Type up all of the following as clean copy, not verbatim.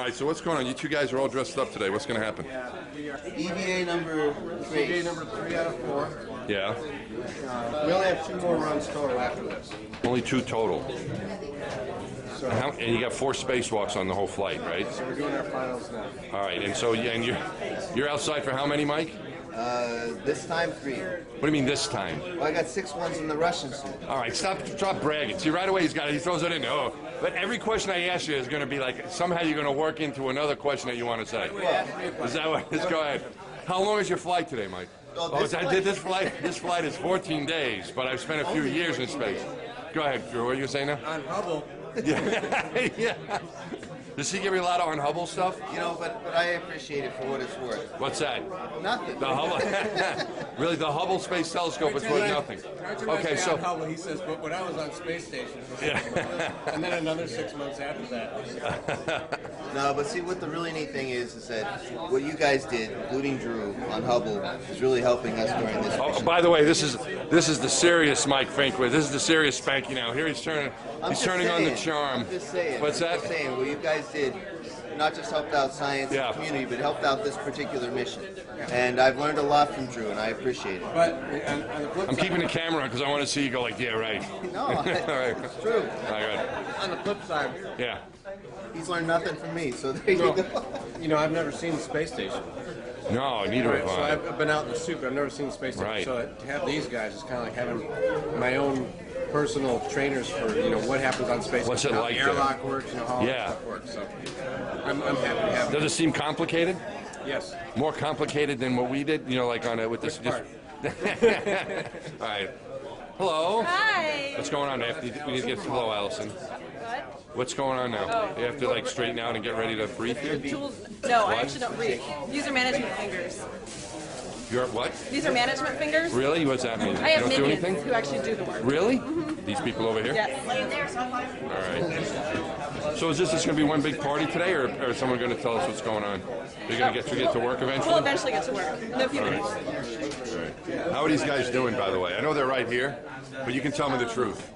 right, so what's going on? You two guys are all dressed up today. What's going to happen? EVA number 3. EVA number 3 out of 4. Yeah. We only have 2 more runs total after this. Only 2 total. So, And you got 4 spacewalks on the whole flight, right? so we're doing our finals now. All right, and so you're outside for how many, Mike? This time 3. What do you mean this time? Well, I got 6 ones in the Russian suit. All right, stop bragging. See, right away he throws it in. Oh, but every question I ask you is going to be like somehow you're going to work into another question that you want to say. Is that what? Let's go ahead. How long is your flight today, Mike? This flight is 14 days, but I've spent a few years in space. Go ahead, Drew. What are you saying now? On Hubble. Yeah. Yeah. Does he give you a lot on Hubble stuff? You know, but I appreciate it for what it's worth. What's that? Nothing. The Hubble. Really, the Hubble Space Telescope is worth nothing. Okay, so Hubble, he says, but when I was on space station, and then another 6 months after that. No, but see, what the really neat thing is that what you guys did, including Drew on Hubble, is really helping us during this. Oh, by the way, this is the serious Mike Finkwith. This is the serious Spanky now. Here he's turning on the charm. I'm just saying. What's that? I'm just saying, what you guys did not just helped out science and community, but helped out this particular mission. And I've learned a lot from Drew, and I appreciate it. But on the flip I'm side, keeping the camera on because I want to see you go like, yeah, right. No, All right. it's true. All right. on the flip side, Yeah. He's learned nothing from me, so there you go. you know, I've never seen the space station. No, neither Right, have so I. I've been out in the suit, but I've never seen the space station. Right. So to have these guys is kind of like having my own personal trainers for what happens on space. What's it how like the there? airlock works, how all Yeah. that stuff works. So I'm happy to have Does it. it seem complicated? Yes. More complicated than what we did? Like on it with this. Which part? All right. Hello. Hi. What's going on? We need to get hello, Allison. What? What's going on now? You have to like straighten out and get ready to breathe here? Tools? No, I actually don't breathe. These are management fingers. You're what? These are management fingers. Really? What's that mean? I have You don't do minions anything? who actually do the work. Really? These people over here? Yes. All right. So is this just going to be one big party today, or is someone going to tell us what's going on? You're going to get to work eventually? We'll eventually get to work in a few All right. minutes. All right. How are these guys doing, by the way? I know they're right here, but you can tell me the truth.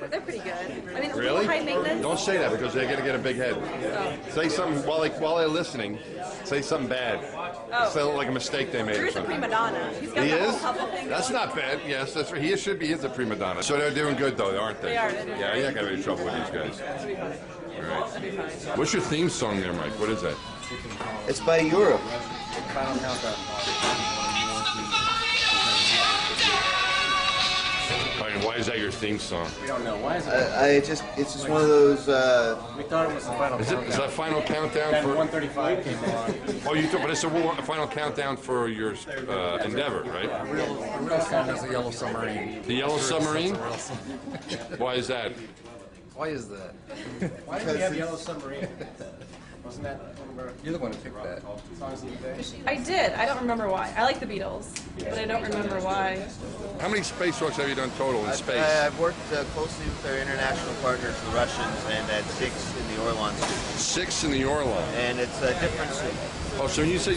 They're pretty good. I mean, Really? high maintenance. Don't say that because they're going to get a big head. Oh. Say something while they're listening. Say something bad. Oh. Say like a mistake they made. Or Drew's a something. prima donna. He's got He the whole is? Hubble thing. That's not bad. Yes, that's right. He is a prima donna. So they're doing good though, aren't they? They are. They're doing Yeah, great. you're not gonna have any trouble with these guys. It'll be fine. All right. It'll be fine. What's your theme song there, Mike? What is that? It's by Europe. Final countdown. All right, and why is that your theme song? We don't know. Why is it? It's just one of those. We thought it was the final Is countdown. that final countdown Then for? 135 came along. Oh, you took, but it's a final countdown for your endeavor, right? The real song is the Yellow Submarine. The Yellow Submarine. Why is that? Why is that? Why did we have Yellow Submarine? Wasn't that one of our You're the one who picked that. songs of the day? I did. I don't remember why. I like the Beatles, but I don't remember why. How many spacewalks have you done total in space? I've worked closely with our international partners, the Russians, and at 6 in the Orlan suit. 6 in the Orlan. And it's a different suit. Oh, so when you said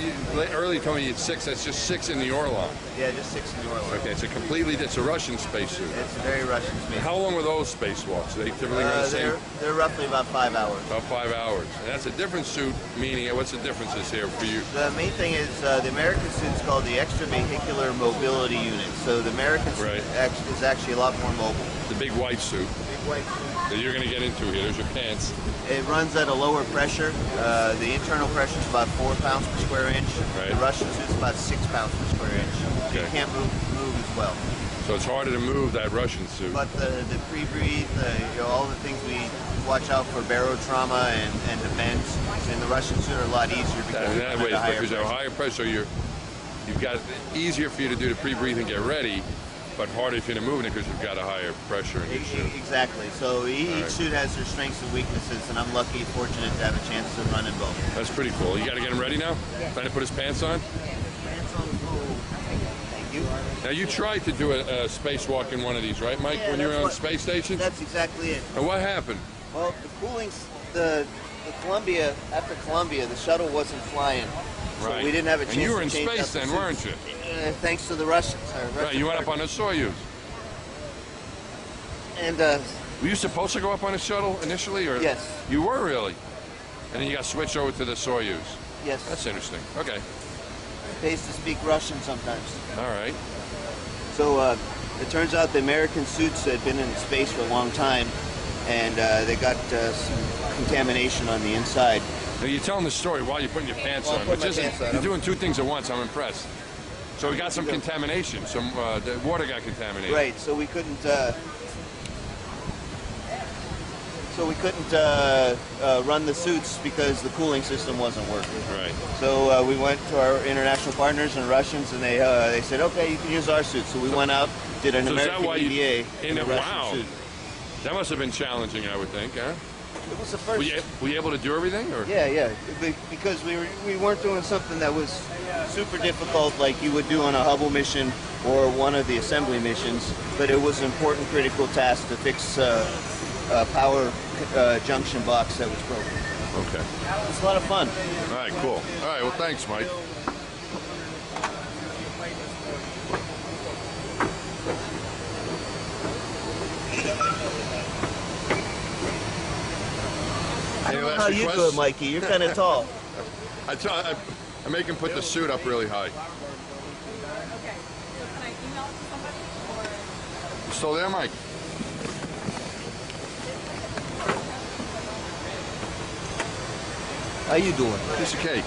earlier you told me you had 6, that's just 6 in the Orlan. Yeah, just 6 in the Orlan. Okay, it's a Russian spacesuit. It's a very Russian space. How long were those spacewalks? Are they typically the same? They're roughly about 5 hours. About 5 hours. And that's a different suit, meaning what's the differences here for you? The main thing is the American suit is called the Extravehicular Mobility Unit. So the American suit is actually a lot more mobile. The big white suit Big white suit. that you're going to get into here. There's your pants. It runs at a lower pressure. The internal pressure is about 4 pounds per square inch. Right. The Russian suit is about 6 pounds per square inch. So you Okay. can't move as well. So it's harder to move that Russian suit. But the pre-breathe, all the things we watch out for barotrauma and defense in the Russian suit are a lot easier because That way, because at a higher pressure, you've got easier for you to do the pre-breathe and get ready, but harder for you to move it because you've got a higher pressure in your suit. Exactly. So each right. suit has their strengths and weaknesses, and I'm lucky, fortunate to have a chance to run in both. That's pretty cool. You got to get him ready now? Trying to put his pants on? Pants on. Thank you. Now, you tried to do a spacewalk in one of these, right, Mike, Yeah, when you were that's on what- space station? That's exactly it. And what happened? Well, the cooling, the Columbia, after Columbia, the shuttle wasn't flying. So Right. we didn't have a chance And you were to in change space out the then, suits. weren't you? Thanks to the Russians. Right, you went up on a Soyuz. And Were you supposed to go up on a shuttle initially, or Yes. You were really. And then you got switched over to the Soyuz. Yes. That's interesting. Okay. Pays to speak Russian sometimes. All right. So it turns out the American suits had been in space for a long time, and they got some contamination on the inside. Now you're telling the story while you're putting your pants While on, I'm putting which my isn't. pants on. You're doing two things at once. I'm impressed. So we got some contamination. Some the water got contaminated. Right. So we couldn't. Run the suits because the cooling system wasn't working. Right. So we went to our international partners and Russians, and they said, okay, you can use our suits. So we went out, did an So is that American why you- EVA in in a it? Russian Wow. suit. That must have been challenging, I would think, huh? It was the Were first. you able to do everything, or? Yeah. Because we weren't doing something that was super difficult like you would do on a Hubble mission or one of the assembly missions, but it was an important critical task to fix a power junction box that was broken. Okay. It was a lot of fun. All right. Cool. All right. Well, thanks, Mike. I don't know how you do it, Mikey. You're kind of tall. I make him put the suit up really high. Okay. So can I email it to somebody or? You still there, Mike? How you doing? Piece of cake.